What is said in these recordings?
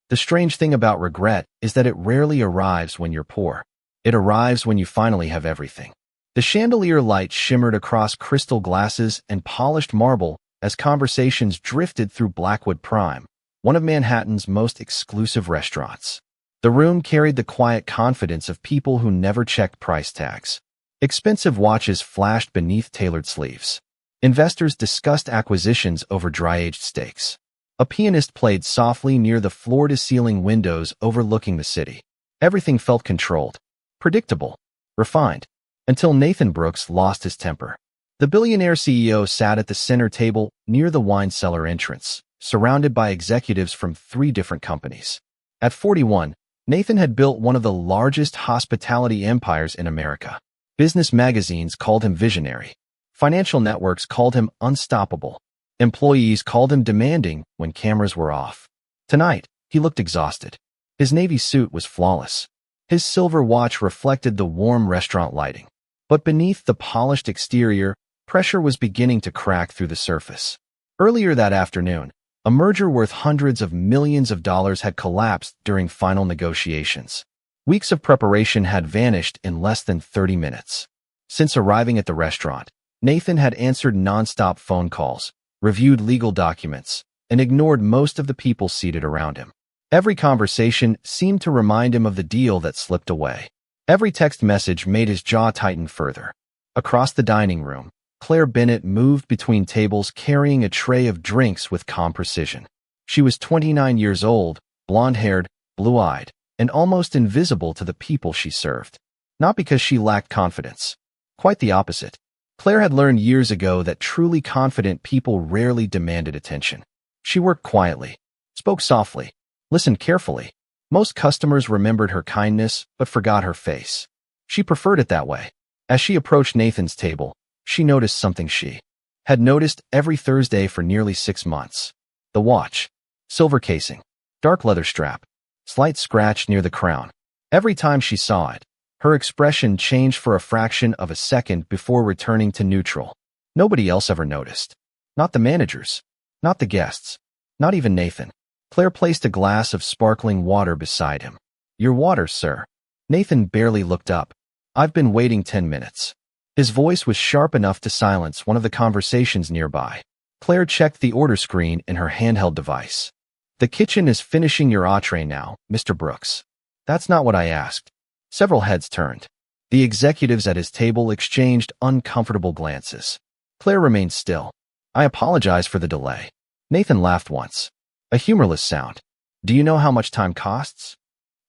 The strange thing about regret is that it rarely arrives when you're poor. It arrives when you finally have everything. The chandelier light shimmered across crystal glasses and polished marble as conversations drifted through Blackwood Prime, one of Manhattan's most exclusive restaurants. The room carried the quiet confidence of people who never checked price tags. Expensive watches flashed beneath tailored sleeves. Investors discussed acquisitions over dry-aged steaks. A pianist played softly near the floor-to-ceiling windows overlooking the city. Everything felt controlled, predictable, refined, until Nathan Brooks lost his temper. The billionaire CEO sat at the center table near the wine cellar entrance, surrounded by executives from 3 different companies. At 41, Nathan had built one of the largest hospitality empires in America. Business magazines called him visionary. Financial networks called him unstoppable. Employees called him demanding when cameras were off. Tonight, he looked exhausted. His navy suit was flawless. His silver watch reflected the warm restaurant lighting. But beneath the polished exterior, pressure was beginning to crack through the surface. Earlier that afternoon, a merger worth hundreds of millions of dollars had collapsed during final negotiations. Weeks of preparation had vanished in less than 30 minutes. Since arriving at the restaurant, Nathan had answered nonstop phone calls, reviewed legal documents, and ignored most of the people seated around him. Every conversation seemed to remind him of the deal that slipped away. Every text message made his jaw tighten further. Across the dining room, Claire Bennett moved between tables carrying a tray of drinks with calm precision. She was 29 years old, blonde-haired, blue-eyed, and almost invisible to the people she served. Not because she lacked confidence. Quite the opposite. Claire had learned years ago that truly confident people rarely demanded attention. She worked quietly, spoke softly, listened carefully. Most customers remembered her kindness, but forgot her face. She preferred it that way. As she approached Nathan's table, she noticed something she had noticed every Thursday for nearly 6 months. The watch. Silver casing. Dark leather strap. Slight scratch near the crown. Every time she saw it, her expression changed for a fraction of a second before returning to neutral. Nobody else ever noticed. Not the managers. Not the guests. Not even Nathan. Claire placed a glass of sparkling water beside him. "Your water, sir." Nathan barely looked up. "I've been waiting 10 minutes. His voice was sharp enough to silence one of the conversations nearby. Claire checked the order screen in her handheld device. "The kitchen is finishing your entree now, Mr. Brooks." "That's not what I asked." Several heads turned. The executives at his table exchanged uncomfortable glances. Claire remained still. "I apologize for the delay." Nathan laughed once. A humorless sound. "Do you know how much time costs?"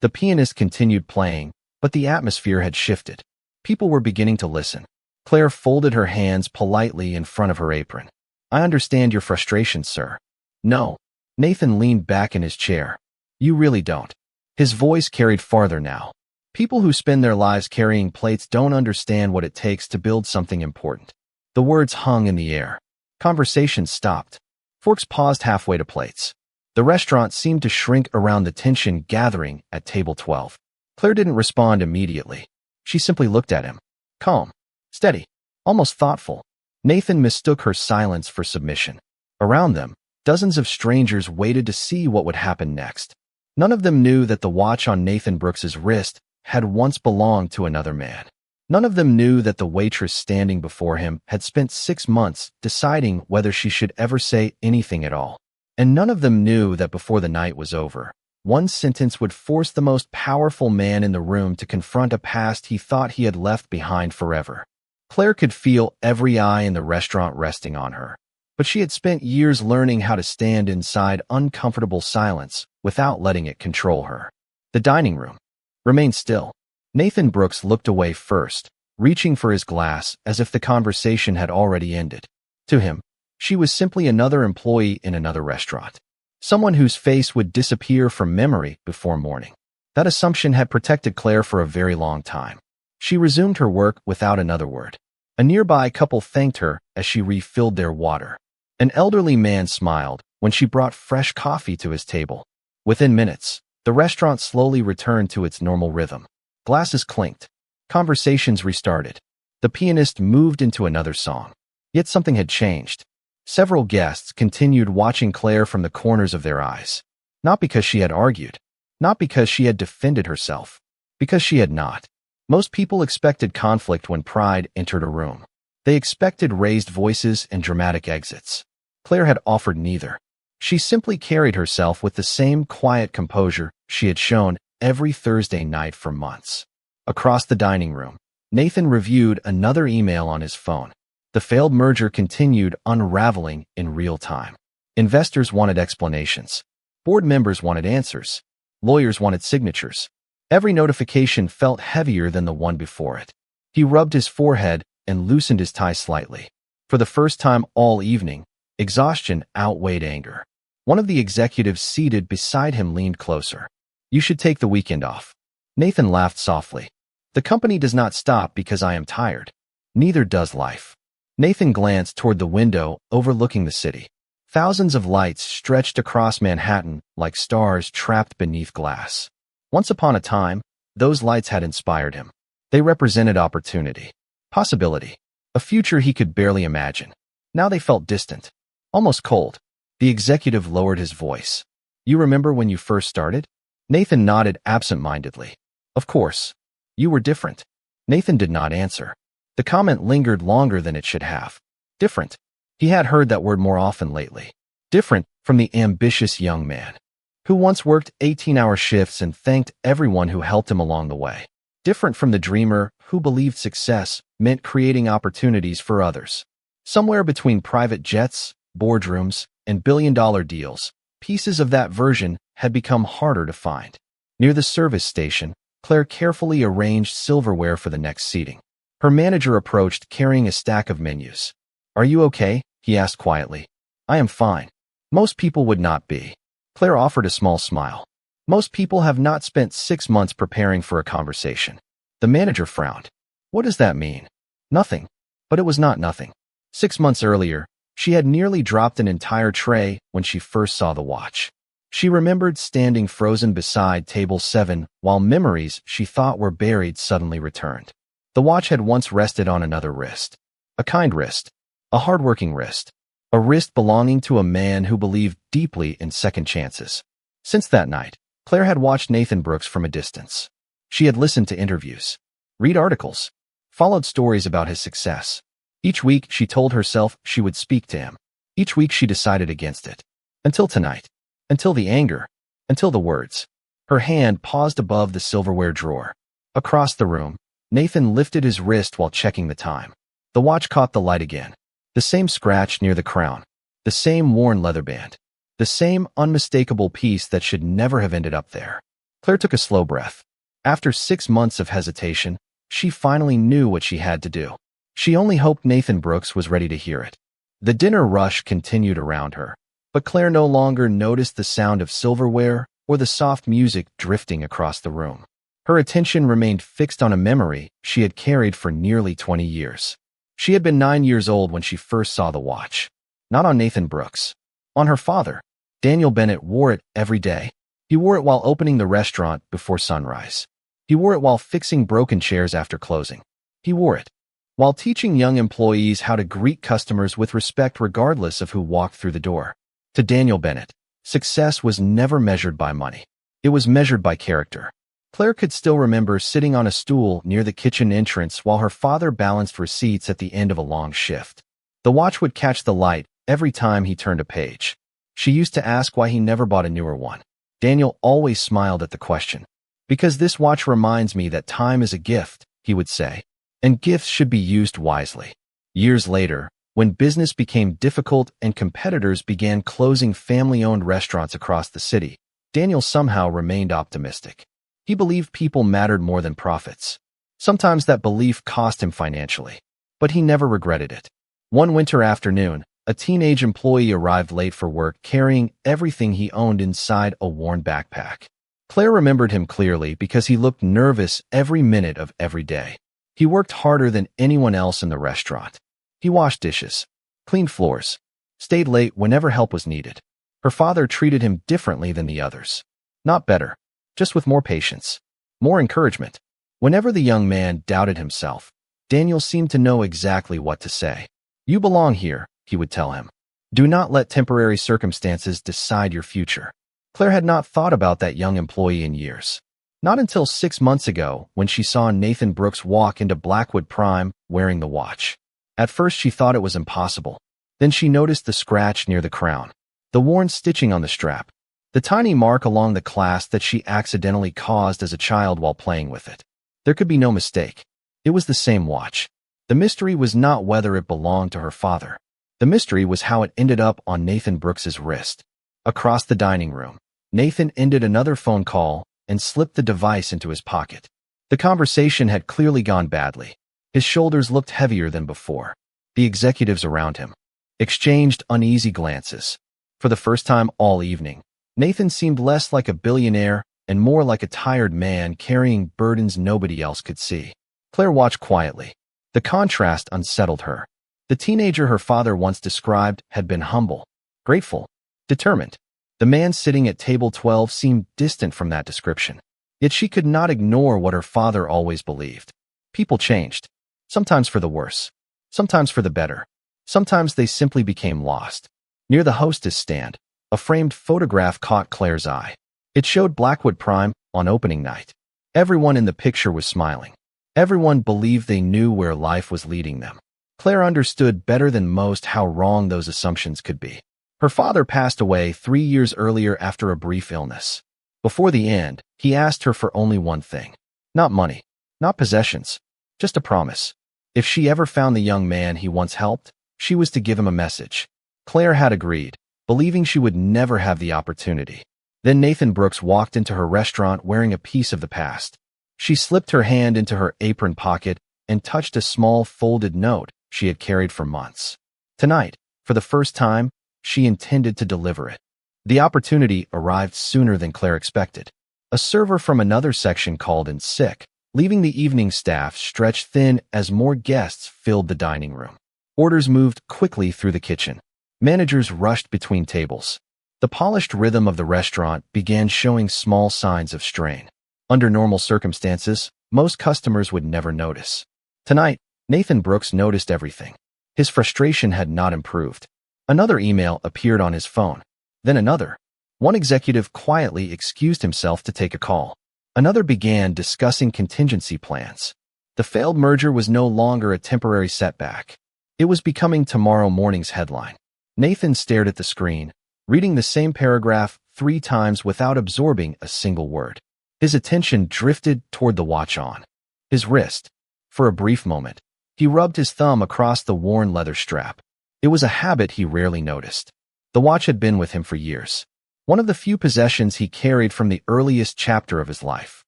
The pianist continued playing, but the atmosphere had shifted. People were beginning to listen. Claire folded her hands politely in front of her apron. "I understand your frustration, sir." "No." Nathan leaned back in his chair. "You really don't." His voice carried farther now. "People who spend their lives carrying plates don't understand what it takes to build something important." The words hung in the air. Conversation stopped. Forks paused halfway to plates. The restaurant seemed to shrink around the tension gathering at table 12. Claire didn't respond immediately. She simply looked at him. Calm, steady, almost thoughtful. Nathan mistook her silence for submission. Around them, dozens of strangers waited to see what would happen next. None of them knew that the watch on Nathan Brooks's wrist had once belonged to another man. None of them knew that the waitress standing before him had spent 6 months deciding whether she should ever say anything at all. And none of them knew that before the night was over, one sentence would force the most powerful man in the room to confront a past he thought he had left behind forever. Claire could feel every eye in the restaurant resting on her, but she had spent years learning how to stand inside uncomfortable silence without letting it control her. The dining room remained still. Nathan Brooks looked away first, reaching for his glass as if the conversation had already ended. To him, she was simply another employee in another restaurant. Someone whose face would disappear from memory before morning. That assumption had protected Claire for a very long time. She resumed her work without another word. A nearby couple thanked her as she refilled their water. An elderly man smiled when she brought fresh coffee to his table. Within minutes, the restaurant slowly returned to its normal rhythm. Glasses clinked. Conversations restarted. The pianist moved into another song. Yet something had changed. Several guests continued watching Claire from the corners of their eyes. Not because she had argued. Not because she had defended herself. Because she had not. Most people expected conflict when pride entered a room. They expected raised voices and dramatic exits. Claire had offered neither. She simply carried herself with the same quiet composure she had shown every Thursday night for months. Across the dining room, Nathan reviewed another email on his phone. The failed merger continued unraveling in real time. Investors wanted explanations. Board members wanted answers. Lawyers wanted signatures. Every notification felt heavier than the one before it. He rubbed his forehead and loosened his tie slightly. For the first time all evening, exhaustion outweighed anger. One of the executives seated beside him leaned closer. "You should take the weekend off." Nathan laughed softly. "The company does not stop because I am tired. Neither does life." Nathan glanced toward the window overlooking the city. Thousands of lights stretched across Manhattan like stars trapped beneath glass. Once upon a time, those lights had inspired him. They represented opportunity, possibility, a future he could barely imagine. Now they felt distant, almost cold. The executive lowered his voice. "You remember when you first started?" Nathan nodded absent-mindedly. "Of course. You were different." Nathan did not answer. The comment lingered longer than it should have. Different. He had heard that word more often lately. Different from the ambitious young man who once worked 18-hour shifts and thanked everyone who helped him along the way. Different from the dreamer who believed success meant creating opportunities for others. Somewhere between private jets, boardrooms, and billion-dollar deals, pieces of that version had become harder to find. Near the service station, Claire carefully arranged silverware for the next seating. Her manager approached carrying a stack of menus. "Are you okay?" he asked quietly. "I am fine." Most people would not be. Claire offered a small smile. Most people have not spent 6 months preparing for a conversation. The manager frowned. "What does that mean?" "Nothing." But it was not nothing. 6 months earlier, she had nearly dropped an entire tray when she first saw the watch. She remembered standing frozen beside table 7 while memories she thought were buried suddenly returned. The watch had once rested on another wrist. A kind wrist. A hard-working wrist. A wrist belonging to a man who believed deeply in second chances. Since that night, Claire had watched Nathan Brooks from a distance. She had listened to interviews, read articles, followed stories about his success. Each week, she told herself she would speak to him. Each week, she decided against it. Until tonight. Until the anger. Until the words. Her hand paused above the silverware drawer. Across the room, Nathan lifted his wrist while checking the time. The watch caught the light again. The same scratch near the crown. The same worn leather band. The same unmistakable piece that should never have ended up there. Claire took a slow breath. After 6 months of hesitation, she finally knew what she had to do. She only hoped Nathan Brooks was ready to hear it. The dinner rush continued around her, but Claire no longer noticed the sound of silverware or the soft music drifting across the room. Her attention remained fixed on a memory she had carried for nearly 20 years. She had been 9 years old when she first saw the watch. Not on Nathan Brooks. On her father. Daniel Bennett wore it every day. He wore it while opening the restaurant before sunrise. He wore it while fixing broken chairs after closing. He wore it while teaching young employees how to greet customers with respect regardless of who walked through the door. To Daniel Bennett, success was never measured by money. It was measured by character. Claire could still remember sitting on a stool near the kitchen entrance while her father balanced receipts at the end of a long shift. The watch would catch the light every time he turned a page. She used to ask why he never bought a newer one. Daniel always smiled at the question. "Because this watch reminds me that time is a gift," he would say, "and gifts should be used wisely." Years later, when business became difficult and competitors began closing family-owned restaurants across the city, Daniel somehow remained optimistic. He believed people mattered more than profits. Sometimes that belief cost him financially, but he never regretted it. One winter afternoon, a teenage employee arrived late for work carrying everything he owned inside a worn backpack. Claire remembered him clearly because he looked nervous every minute of every day. He worked harder than anyone else in the restaurant. He washed dishes, cleaned floors, stayed late whenever help was needed. Her father treated him differently than the others. Not better, just with more patience, more encouragement. Whenever the young man doubted himself, Daniel seemed to know exactly what to say. "You belong here," he would tell him. "Do not let temporary circumstances decide your future." Claire had not thought about that young employee in years. Not until 6 months ago when she saw Nathan Brooks walk into Blackwood Prime wearing the watch. At first she thought it was impossible. Then she noticed the scratch near the crown, the worn stitching on the strap, the tiny mark along the clasp that she accidentally caused as a child while playing with it. There could be no mistake. It was the same watch. The mystery was not whether it belonged to her father. The mystery was how it ended up on Nathan Brooks's wrist. Across the dining room, Nathan ended another phone call and slipped the device into his pocket. The conversation had clearly gone badly. His shoulders looked heavier than before. The executives around him exchanged uneasy glances. For the first time all evening, Nathan seemed less like a billionaire and more like a tired man carrying burdens nobody else could see. Claire watched quietly. The contrast unsettled her. The teenager her father once described had been humble, grateful, determined. The man sitting at table 12 seemed distant from that description. Yet she could not ignore what her father always believed. People changed. Sometimes for the worse. Sometimes for the better. Sometimes they simply became lost. Near the hostess stand, a framed photograph caught Claire's eye. It showed Blackwood Prime on opening night. Everyone in the picture was smiling. Everyone believed they knew where life was leading them. Claire understood better than most how wrong those assumptions could be. Her father passed away 3 years earlier after a brief illness. Before the end, he asked her for only one thing. Not money, not possessions, just a promise. If she ever found the young man he once helped, she was to give him a message. Claire had agreed, believing she would never have the opportunity. Then Nathan Brooks walked into her restaurant wearing a piece of the past. She slipped her hand into her apron pocket and touched a small folded note she had carried for months. Tonight, for the first time, she intended to deliver it. The opportunity arrived sooner than Claire expected. A server from another section called in sick, leaving the evening staff stretched thin as more guests filled the dining room. Orders moved quickly through the kitchen. Managers rushed between tables. The polished rhythm of the restaurant began showing small signs of strain. Under normal circumstances, most customers would never notice. Tonight, Nathan Brooks noticed everything. His frustration had not improved. Another email appeared on his phone. Then another. One executive quietly excused himself to take a call. Another began discussing contingency plans. The failed merger was no longer a temporary setback. It was becoming tomorrow morning's headline. Nathan stared at the screen, reading the same paragraph 3 times without absorbing a single word. His attention drifted toward the watch on his wrist. For a brief moment, he rubbed his thumb across the worn leather strap. It was a habit he rarely noticed. The watch had been with him for years. One of the few possessions he carried from the earliest chapter of his life.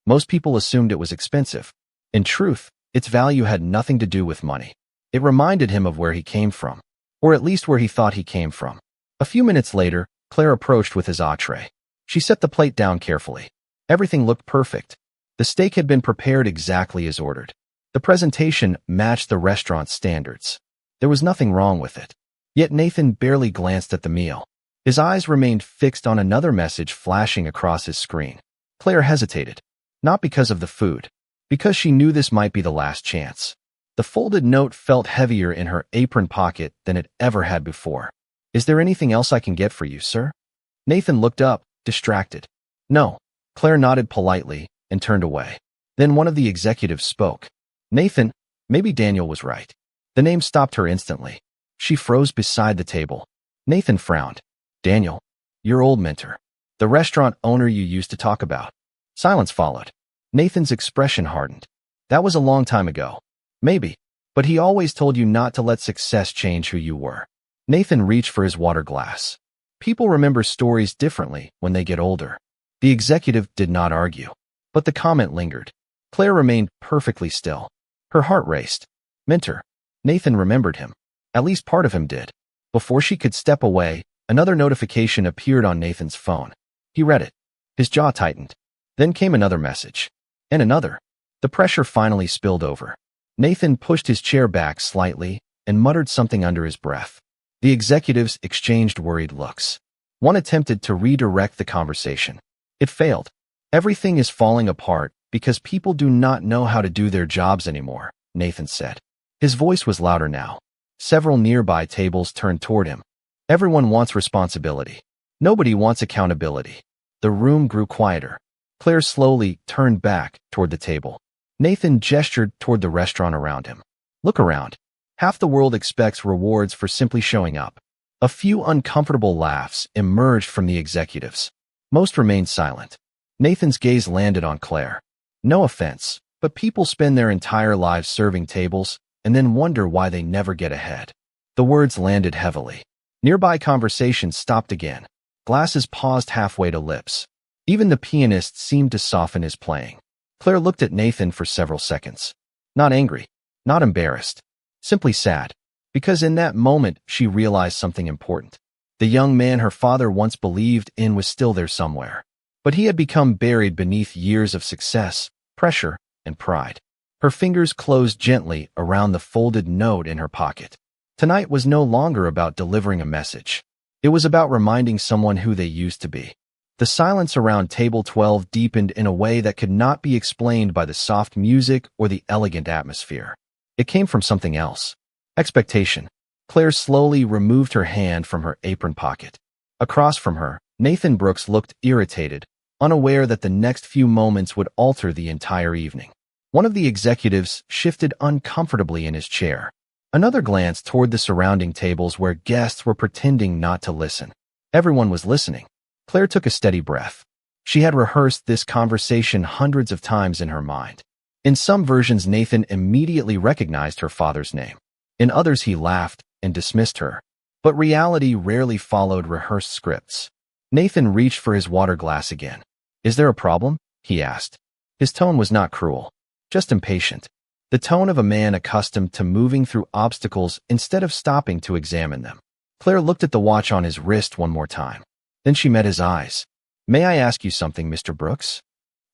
Most people assumed it was expensive. In truth, its value had nothing to do with money. It reminded him of where he came from, or at least where he thought he came from. A few minutes later, Claire approached with his entree. She set the plate down carefully. Everything looked perfect. The steak had been prepared exactly as ordered. The presentation matched the restaurant's standards. There was nothing wrong with it. Yet Nathan barely glanced at the meal. His eyes remained fixed on another message flashing across his screen. Claire hesitated. Not because of the food. Because she knew this might be the last chance. The folded note felt heavier in her apron pocket than it ever had before. Is there anything else I can get for you, sir? Nathan looked up, distracted. No. Claire nodded politely and turned away. Then one of the executives spoke. Nathan, maybe Daniel was right. The name stopped her instantly. She froze beside the table. Nathan frowned. Daniel, your old mentor. The restaurant owner you used to talk about. Silence followed. Nathan's expression hardened. That was a long time ago. Maybe. But he always told you not to let success change who you were. Nathan reached for his water glass. People remember stories differently when they get older. The executive did not argue. But the comment lingered. Claire remained perfectly still. Her heart raced. Mentor. Nathan remembered him. At least part of him did. Before she could step away, another notification appeared on Nathan's phone. He read it. His jaw tightened. Then came another message. And another. The pressure finally spilled over. Nathan pushed his chair back slightly and muttered something under his breath. The executives exchanged worried looks. One attempted to redirect the conversation. It failed. Everything is falling apart because people do not know how to do their jobs anymore, Nathan said. His voice was louder now. Several nearby tables turned toward him. Everyone wants responsibility. Nobody wants accountability. The room grew quieter. Claire slowly turned back toward the table. Nathan gestured toward the restaurant around him. Look around. Half the world expects rewards for simply showing up. A few uncomfortable laughs emerged from the executives. Most remained silent. Nathan's gaze landed on Claire. No offense, but people spend their entire lives serving tables and then wonder why they never get ahead. The words landed heavily. Nearby conversations stopped again. Glasses paused halfway to lips. Even the pianist seemed to soften his playing. Claire looked at Nathan for several seconds. Not angry, not embarrassed, simply sad. Because in that moment, she realized something important. The young man her father once believed in was still there somewhere. But he had become buried beneath years of success, pressure, and pride. Her fingers closed gently around the folded note in her pocket. Tonight was no longer about delivering a message. It was about reminding someone who they used to be. The silence around table 12 deepened in a way that could not be explained by the soft music or the elegant atmosphere. It came from something else. Expectation. Claire slowly removed her hand from her apron pocket. Across from her, Nathan Brooks looked irritated, unaware that the next few moments would alter the entire evening. One of the executives shifted uncomfortably in his chair. Another glanced toward the surrounding tables where guests were pretending not to listen. Everyone was listening. Claire took a steady breath. She had rehearsed this conversation hundreds of times in her mind. In some versions, Nathan immediately recognized her father's name. In others, he laughed and dismissed her. But reality rarely followed rehearsed scripts. Nathan reached for his water glass again. "Is there a problem?" he asked. His tone was not cruel, just impatient. The tone of a man accustomed to moving through obstacles instead of stopping to examine them. Claire looked at the watch on his wrist one more time. Then she met his eyes. "May I ask you something, Mr. Brooks?"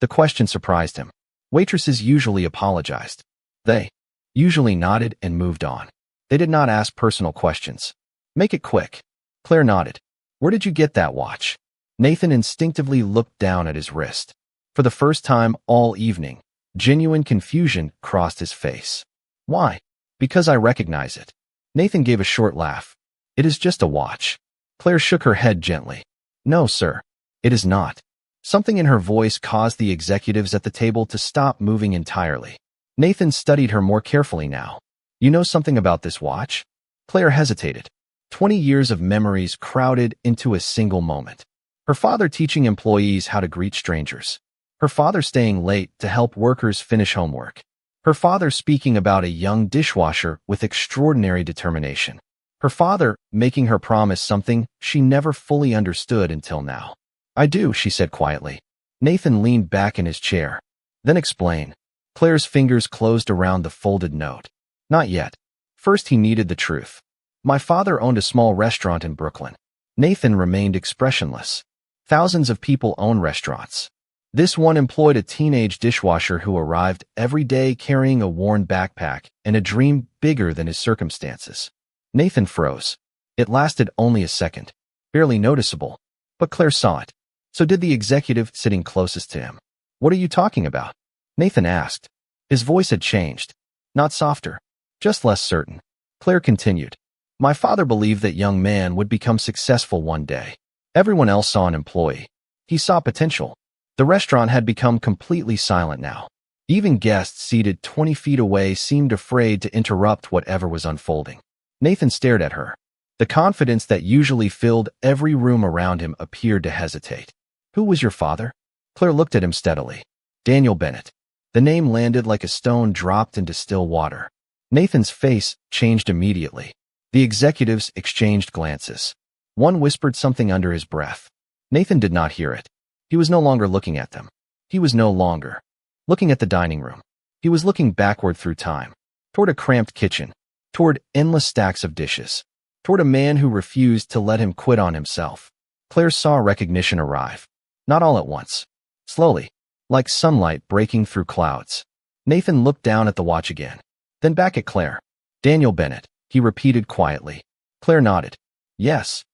The question surprised him. Waitresses usually apologized. They usually nodded and moved on. They did not ask personal questions. "Make it quick." Claire nodded. "Where did you get that watch?" Nathan instinctively looked down at his wrist. For the first time all evening, genuine confusion crossed his face. "Why?" "Because I recognize it." Nathan gave a short laugh. "It is just a watch." Claire shook her head gently. "No, sir. It is not." Something in her voice caused the executives at the table to stop moving entirely. Nathan studied her more carefully now. "You know something about this watch?" Claire hesitated. 20 years of memories crowded into a single moment. Her father teaching employees how to greet strangers. Her father staying late to help workers finish homework. Her father speaking about a young dishwasher with extraordinary determination. Her father making her promise something she never fully understood until now. "I do," she said quietly. Nathan leaned back in his chair. "Then explain." Claire's fingers closed around the folded note. "Not yet. First, he needed the truth. My father owned a small restaurant in Brooklyn." Nathan remained expressionless. Thousands of people own restaurants. This one employed a teenage dishwasher who arrived every day carrying a worn backpack and a dream bigger than his circumstances. Nathan froze. It lasted only a second, barely noticeable, but Claire saw it. So did the executive sitting closest to him. "What are you talking about?" Nathan asked. His voice had changed. Not softer, just less certain. Claire continued. "My father believed that young man would become successful one day. Everyone else saw an employee. He saw potential. The restaurant had become completely silent now. Even guests seated 20 feet away seemed afraid to interrupt whatever was unfolding. Nathan stared at her. The confidence that usually filled every room around him appeared to hesitate. "Who was your father?" Claire looked at him steadily. "Daniel Bennett." The name landed like a stone dropped into still water. Nathan's face changed immediately. The executives exchanged glances. One whispered something under his breath. Nathan did not hear it. He was no longer looking at them. He was no longer looking at the dining room. He was looking backward through time, toward a cramped kitchen, toward endless stacks of dishes, toward a man who refused to let him quit on himself. Claire saw recognition arrive. Not all at once. Slowly, like sunlight breaking through clouds. Nathan looked down at the watch again, then back at Claire. "Daniel Bennett," he repeated quietly. Claire nodded. "Yes."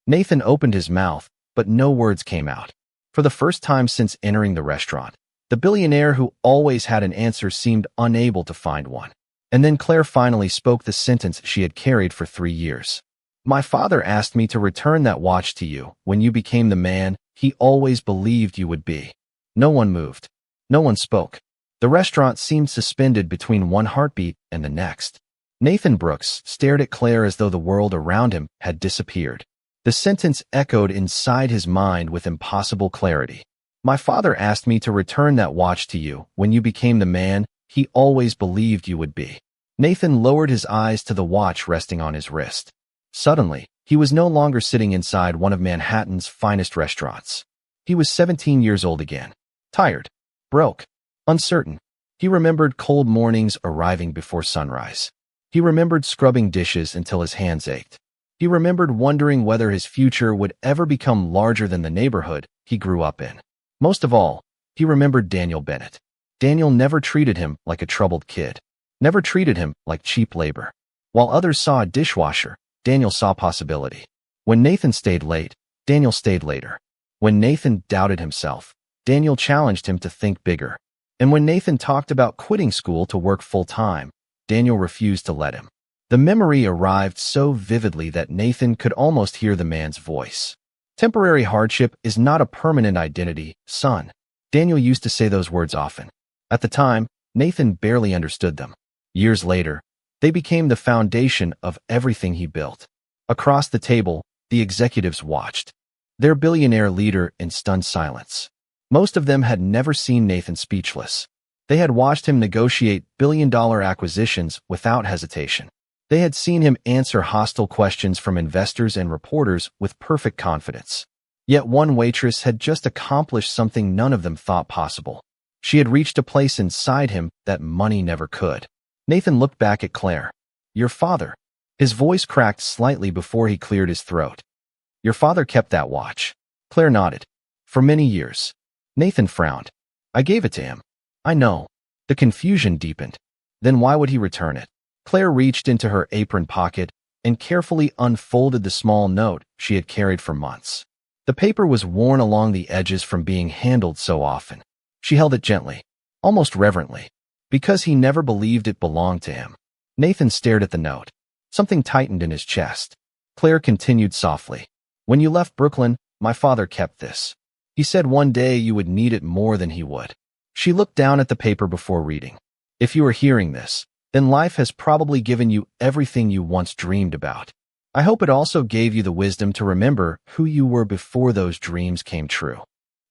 Nathan opened his mouth, but no words came out. For the first time since entering the restaurant, the billionaire who always had an answer seemed unable to find one. And then Claire finally spoke the sentence she had carried for 3 years. "My father asked me to return that watch to you when you became the man he always believed you would be. No one moved. No one spoke. The restaurant seemed suspended between one heartbeat and the next. Nathan Brooks stared at Claire as though the world around him had disappeared. The sentence echoed inside his mind with impossible clarity. My father asked me to return that watch to you when you became the man he always believed you would be. Nathan lowered his eyes to the watch resting on his wrist. Suddenly, he was no longer sitting inside one of Manhattan's finest restaurants. He was 17 years old again. Tired. Broke. Uncertain. He remembered cold mornings arriving before sunrise. He remembered scrubbing dishes until his hands ached. He remembered wondering whether his future would ever become larger than the neighborhood he grew up in. Most of all, he remembered Daniel Bennett. Daniel never treated him like a troubled kid. Never treated him like cheap labor. While others saw a dishwasher, Daniel saw possibility. When Nathan stayed late, Daniel stayed later. When Nathan doubted himself, Daniel challenged him to think bigger. And when Nathan talked about quitting school to work full-time, Daniel refused to let him. The memory arrived so vividly that Nathan could almost hear the man's voice. Temporary hardship is not a permanent identity, son. Daniel used to say those words often. At the time, Nathan barely understood them. Years later, they became the foundation of everything he built. Across the table, the executives watched, their billionaire leader in stunned silence. Most of them had never seen Nathan speechless. They had watched him negotiate billion-dollar acquisitions without hesitation. They had seen him answer hostile questions from investors and reporters with perfect confidence. Yet one waitress had just accomplished something none of them thought possible. She had reached a place inside him that money never could. Nathan looked back at Claire. Your father. His voice cracked slightly before he cleared his throat. Your father kept that watch. Claire nodded. For many years. Nathan frowned. I gave it to him. I know. The confusion deepened. Then why would he return it? Claire reached into her apron pocket and carefully unfolded the small note she had carried for months. The paper was worn along the edges from being handled so often. She held it gently, almost reverently, because he never believed it belonged to him. Nathan stared at the note. Something tightened in his chest. Claire continued softly. When you left Brooklyn, my father kept this. He said one day you would need it more than he would. She looked down at the paper before reading. If you are hearing this, then life has probably given you everything you once dreamed about. I hope it also gave you the wisdom to remember who you were before those dreams came true.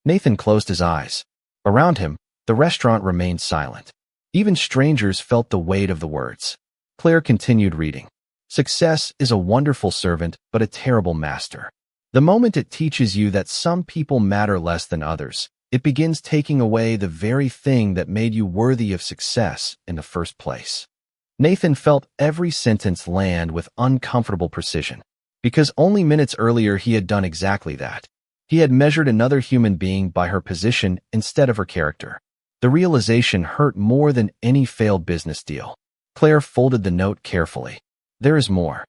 Nathan closed his eyes. Around him, the restaurant remained silent. Even strangers felt the weight of the words. Claire continued reading. Success is a wonderful servant, but a terrible master. The moment it teaches you that some people matter less than others, it begins taking away the very thing that made you worthy of success in the first place. Nathan felt every sentence land with uncomfortable precision, because only minutes earlier he had done exactly that. He had measured another human being by her position instead of her character. The realization hurt more than any failed business deal. Claire folded the note carefully. There is more.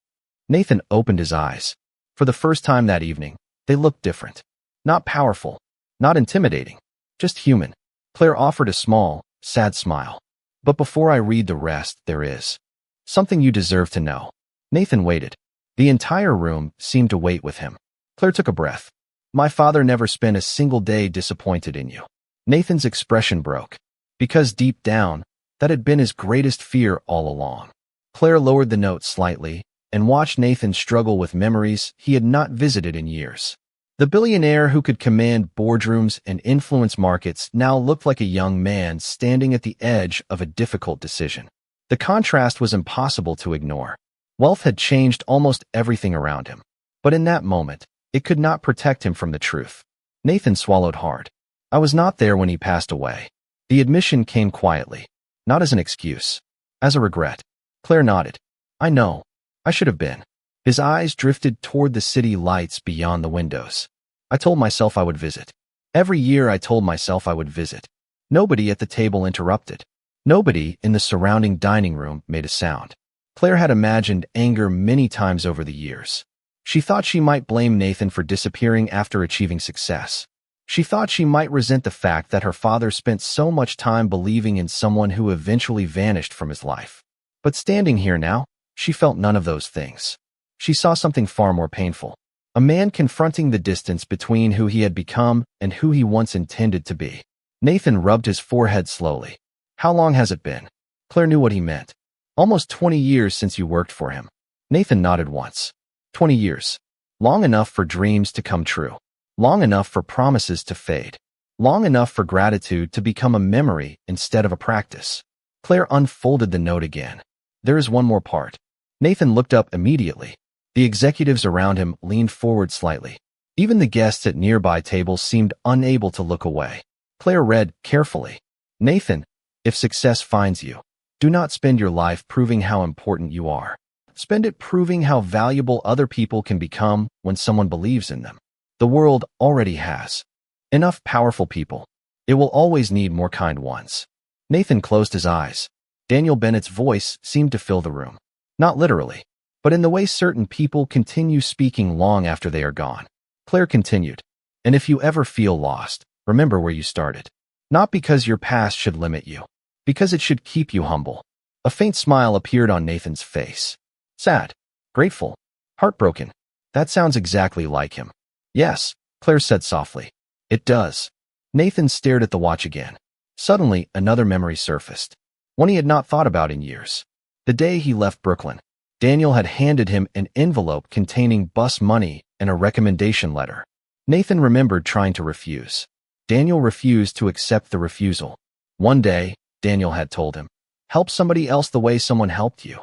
Nathan opened his eyes. For the first time that evening, they looked different. Not powerful, not intimidating, just human. Claire offered a small, sad smile. But before I read the rest, there is something you deserve to know. Nathan waited. The entire room seemed to wait with him. Claire took a breath. My father never spent a single day disappointed in you. Nathan's expression broke. Because deep down, that had been his greatest fear all along. Claire lowered the note slightly and watched Nathan struggle with memories he had not visited in years. The billionaire who could command boardrooms and influence markets now looked like a young man standing at the edge of a difficult decision. The contrast was impossible to ignore. Wealth had changed almost everything around him. But in that moment, it could not protect him from the truth. Nathan swallowed hard. I was not there when he passed away. The admission came quietly, not as an excuse, as a regret. Claire nodded. I know. I should have been. His eyes drifted toward the city lights beyond the windows. I told myself I would visit. Every year I told myself I would visit. Nobody at the table interrupted. Nobody in the surrounding dining room made a sound. Claire had imagined anger many times over the years. She thought she might blame Nathan for disappearing after achieving success. She thought she might resent the fact that her father spent so much time believing in someone who eventually vanished from his life. But standing here now, she felt none of those things. She saw something far more painful. A man confronting the distance between who he had become and who he once intended to be. Nathan rubbed his forehead slowly. How long has it been? Claire knew what he meant. Almost 20 years since you worked for him. Nathan nodded once. 20 years. Long enough for dreams to come true. Long enough for promises to fade. Long enough for gratitude to become a memory instead of a practice. Claire unfolded the note again. There is one more part. Nathan looked up immediately. The executives around him leaned forward slightly. Even the guests at nearby tables seemed unable to look away. Claire read carefully. Nathan, if success finds you, do not spend your life proving how important you are. Spend it proving how valuable other people can become when someone believes in them. The world already has enough powerful people. It will always need more kind ones. Nathan closed his eyes. Daniel Bennett's voice seemed to fill the room. Not literally, but in the way certain people continue speaking long after they are gone. Claire continued, and if you ever feel lost, remember where you started. Not because your past should limit you, because it should keep you humble. A faint smile appeared on Nathan's face. Sad, grateful, heartbroken. That sounds exactly like him. Yes, Claire said softly. It does. Nathan stared at the watch again. Suddenly, another memory surfaced. One he had not thought about in years. The day he left Brooklyn. Daniel had handed him an envelope containing bus money and a recommendation letter. Nathan remembered trying to refuse. Daniel refused to accept the refusal. One day, Daniel had told him, help somebody else the way someone helped you.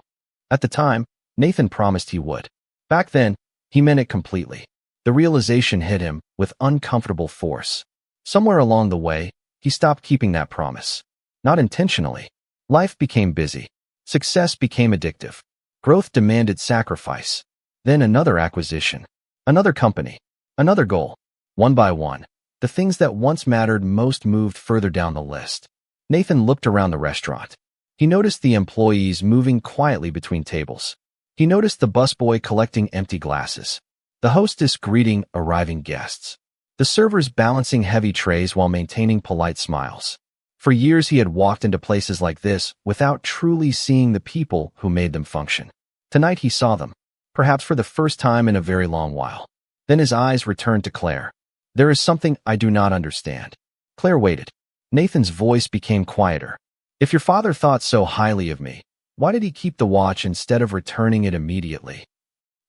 At the time, Nathan promised he would. Back then, he meant it completely. The realization hit him with uncomfortable force. Somewhere along the way, he stopped keeping that promise. Not intentionally. Life became busy. Success became addictive. Growth demanded sacrifice. Then another acquisition. Another company. Another goal. One by one, the things that once mattered most moved further down the list. Nathan looked around the restaurant. He noticed the employees moving quietly between tables. He noticed the busboy collecting empty glasses. The hostess greeting arriving guests. The servers balancing heavy trays while maintaining polite smiles. For years he had walked into places like this without truly seeing the people who made them function. Tonight he saw them, perhaps for the first time in a very long while. Then his eyes returned to Claire. There is something I do not understand. Claire waited. Nathan's voice became quieter. If your father thought so highly of me, why did he keep the watch instead of returning it immediately?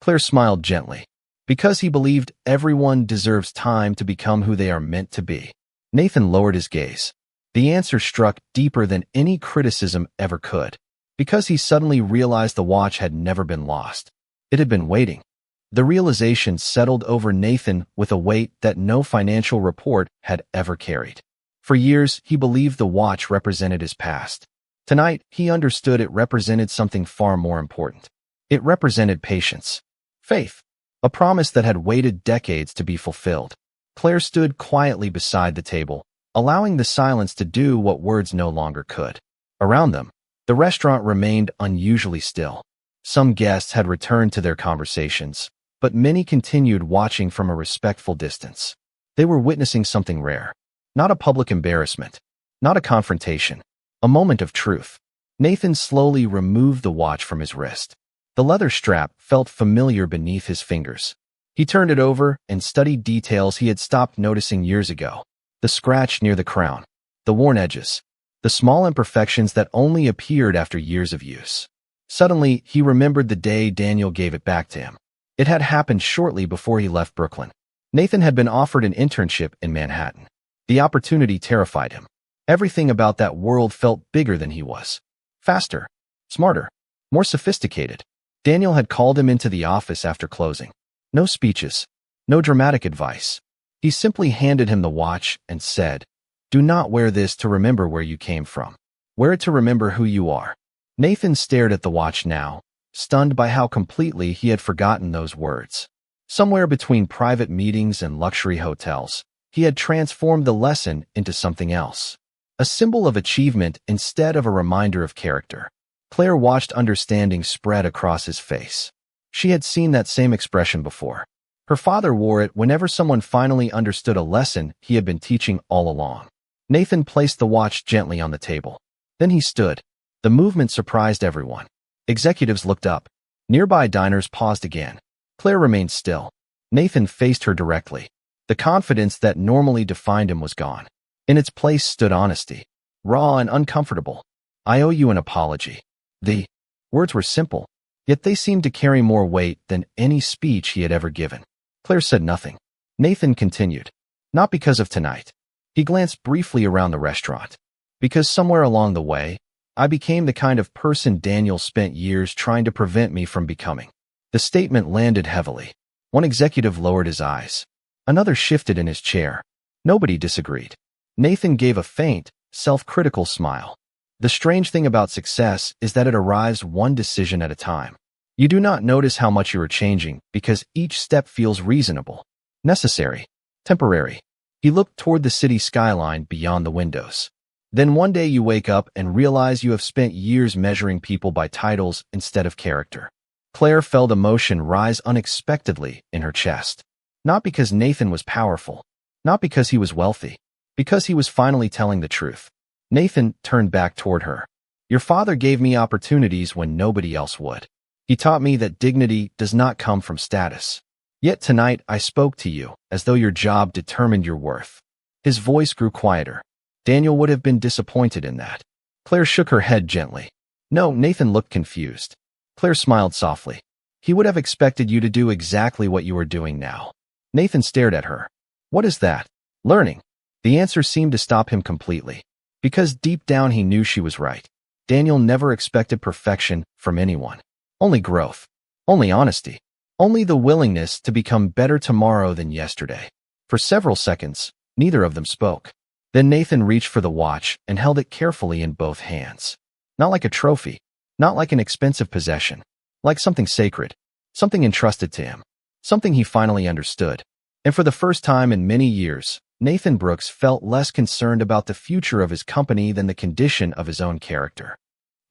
Claire smiled gently. Because he believed everyone deserves time to become who they are meant to be. Nathan lowered his gaze. The answer struck deeper than any criticism ever could. Because he suddenly realized the watch had never been lost. It had been waiting. The realization settled over Nathan with a weight that no financial report had ever carried. For years, he believed the watch represented his past. Tonight, he understood it represented something far more important. It represented patience. Faith. A promise that had waited decades to be fulfilled. Claire stood quietly beside the table, allowing the silence to do what words no longer could. Around them, the restaurant remained unusually still. Some guests had returned to their conversations, but many continued watching from a respectful distance. They were witnessing something rare. Not a public embarrassment. Not a confrontation. A moment of truth. Nathan slowly removed the watch from his wrist. The leather strap felt familiar beneath his fingers. He turned it over and studied details he had stopped noticing years ago. The scratch near the crown. The worn edges. The small imperfections that only appeared after years of use. Suddenly, he remembered the day Daniel gave it back to him. It had happened shortly before he left Brooklyn. Nathan had been offered an internship in Manhattan. The opportunity terrified him. Everything about that world felt bigger than he was. Faster. Smarter. More sophisticated. Daniel had called him into the office after closing. No speeches. No dramatic advice. He simply handed him the watch and said, "Do not wear this to remember where you came from. Wear it to remember who you are." Nathan stared at the watch now, stunned by how completely he had forgotten those words. Somewhere between private meetings and luxury hotels, he had transformed the lesson into something else. A symbol of achievement instead of a reminder of character. Claire watched understanding spread across his face. She had seen that same expression before. Her father wore it whenever someone finally understood a lesson he had been teaching all along. Nathan placed the watch gently on the table. Then he stood. The movement surprised everyone. Executives looked up. Nearby diners paused again. Claire remained still. Nathan faced her directly. The confidence that normally defined him was gone. In its place stood honesty, raw and uncomfortable. "I owe you an apology." The words were simple, yet they seemed to carry more weight than any speech he had ever given. Claire said nothing. Nathan continued, "Not because of tonight." He glanced briefly around the restaurant. "Because somewhere along the way, I became the kind of person Daniel spent years trying to prevent me from becoming." The statement landed heavily. One executive lowered his eyes. Another shifted in his chair. Nobody disagreed. Nathan gave a faint, self-critical smile. The strange thing about success is that it arrives one decision at a time. You do not notice how much you are changing because each step feels reasonable, necessary, temporary. He looked toward the city skyline beyond the windows. Then one day you wake up and realize you have spent years measuring people by titles instead of character. Claire felt emotion rise unexpectedly in her chest. Not because Nathan was powerful, not because he was wealthy, because he was finally telling the truth. Nathan turned back toward her. "Your father gave me opportunities when nobody else would. He taught me that dignity does not come from status. Yet tonight I spoke to you as though your job determined your worth." His voice grew quieter. Daniel would have been disappointed in that. Claire shook her head gently. "No." Nathan looked confused. Claire smiled softly. "He would have expected you to do exactly what you are doing now." Nathan stared at her. "What is that?" "Learning." The answer seemed to stop him completely. Because deep down he knew she was right. Daniel never expected perfection from anyone. Only growth. Only honesty. Only the willingness to become better tomorrow than yesterday. For several seconds, neither of them spoke. Then Nathan reached for the watch and held it carefully in both hands. Not like a trophy, not like an expensive possession, like something sacred, something entrusted to him, something he finally understood. And for the first time in many years, Nathan Brooks felt less concerned about the future of his company than the condition of his own character.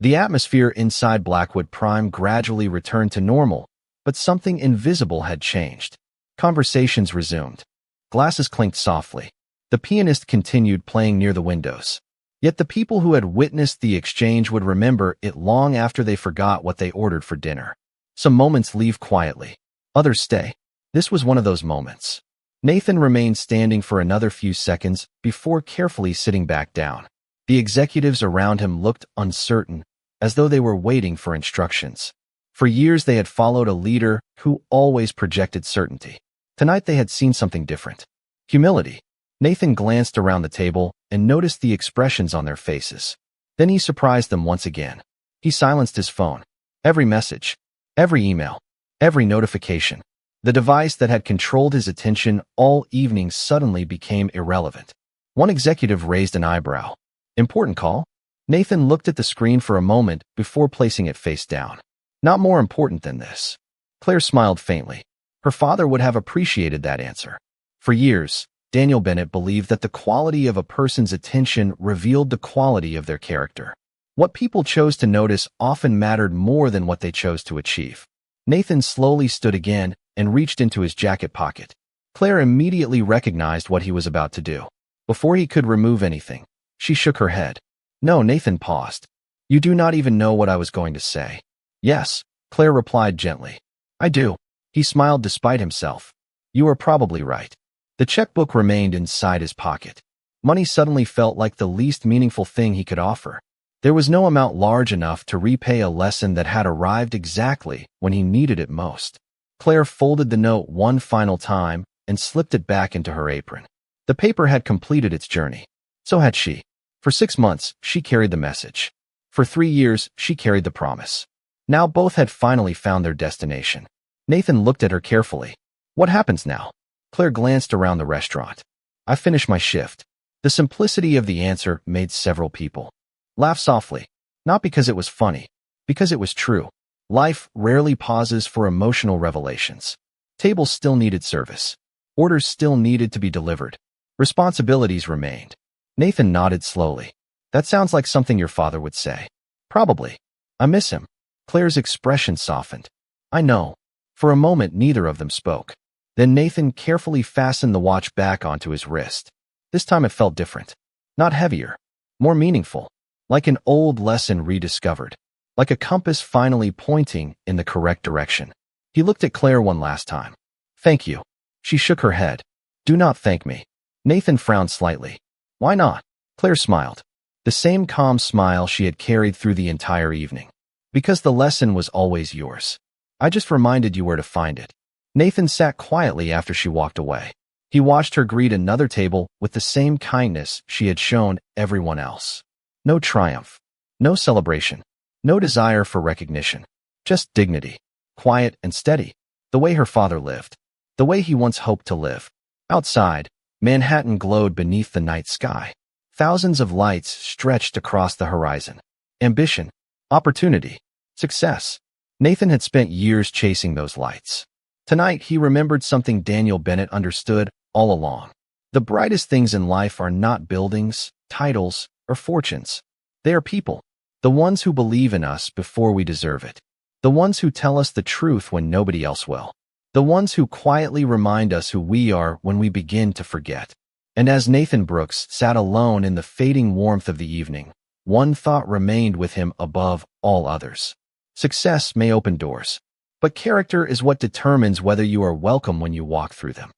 The atmosphere inside Blackwood Prime gradually returned to normal, but something invisible had changed. Conversations resumed. Glasses clinked softly. The pianist continued playing near the windows. Yet the people who had witnessed the exchange would remember it long after they forgot what they ordered for dinner. Some moments leave quietly. Others stay. This was one of those moments. Nathan remained standing for another few seconds before carefully sitting back down. The executives around him looked uncertain, as though they were waiting for instructions. For years they had followed a leader who always projected certainty. Tonight they had seen something different. Humility. Nathan glanced around the table and noticed the expressions on their faces. Then he surprised them once again. He silenced his phone. Every message, every email, every notification. The device that had controlled his attention all evening suddenly became irrelevant. One executive raised an eyebrow. "Important call?" Nathan looked at the screen for a moment before placing it face down. "Not more important than this." Claire smiled faintly. Her father would have appreciated that answer. For years, Daniel Bennett believed that the quality of a person's attention revealed the quality of their character. What people chose to notice often mattered more than what they chose to achieve. Nathan slowly stood again and reached into his jacket pocket. Claire immediately recognized what he was about to do. Before he could remove anything, she shook her head. "No." Nathan paused. "You do not even know what I was going to say." "Yes," Claire replied gently. "I do." He smiled despite himself. "You are probably right." The checkbook remained inside his pocket. Money suddenly felt like the least meaningful thing he could offer. There was no amount large enough to repay a lesson that had arrived exactly when he needed it most. Claire folded the note one final time and slipped it back into her apron. The paper had completed its journey. So had she. For 6 months, she carried the message. For 3 years, she carried the promise. Now both had finally found their destination. Nathan looked at her carefully. "What happens now?" Claire glanced around the restaurant. "I finished my shift." The simplicity of the answer made several people laugh softly. Not because it was funny, because it was true. Life rarely pauses for emotional revelations. Tables still needed service. Orders still needed to be delivered. Responsibilities remained. Nathan nodded slowly. "That sounds like something your father would say." "Probably. I miss him." Claire's expression softened. "I know." For a moment, neither of them spoke. Then Nathan carefully fastened the watch back onto his wrist. This time it felt different. Not heavier. More meaningful. Like an old lesson rediscovered. Like a compass finally pointing in the correct direction. He looked at Claire one last time. "Thank you." She shook her head. Do not thank me. Nathan frowned slightly. Why not? Claire smiled. The same calm smile she had carried through the entire evening. Because the lesson was always yours. I just reminded you where to find it. Nathan sat quietly after she walked away. He watched her greet another table with the same kindness she had shown everyone else. No triumph. No celebration. No desire for recognition. Just dignity. Quiet and steady. The way her father lived. The way he once hoped to live. Outside, Manhattan glowed beneath the night sky. Thousands of lights stretched across the horizon. Ambition. Opportunity. Success. Nathan had spent years chasing those lights. Tonight, he remembered something Daniel Bennett understood all along. The brightest things in life are not buildings, titles, or fortunes. They are people. The ones who believe in us before we deserve it. The ones who tell us the truth when nobody else will. The ones who quietly remind us who we are when we begin to forget. And as Nathan Brooks sat alone in the fading warmth of the evening, one thought remained with him above all others. Success may open doors, but character is what determines whether you are welcome when you walk through them.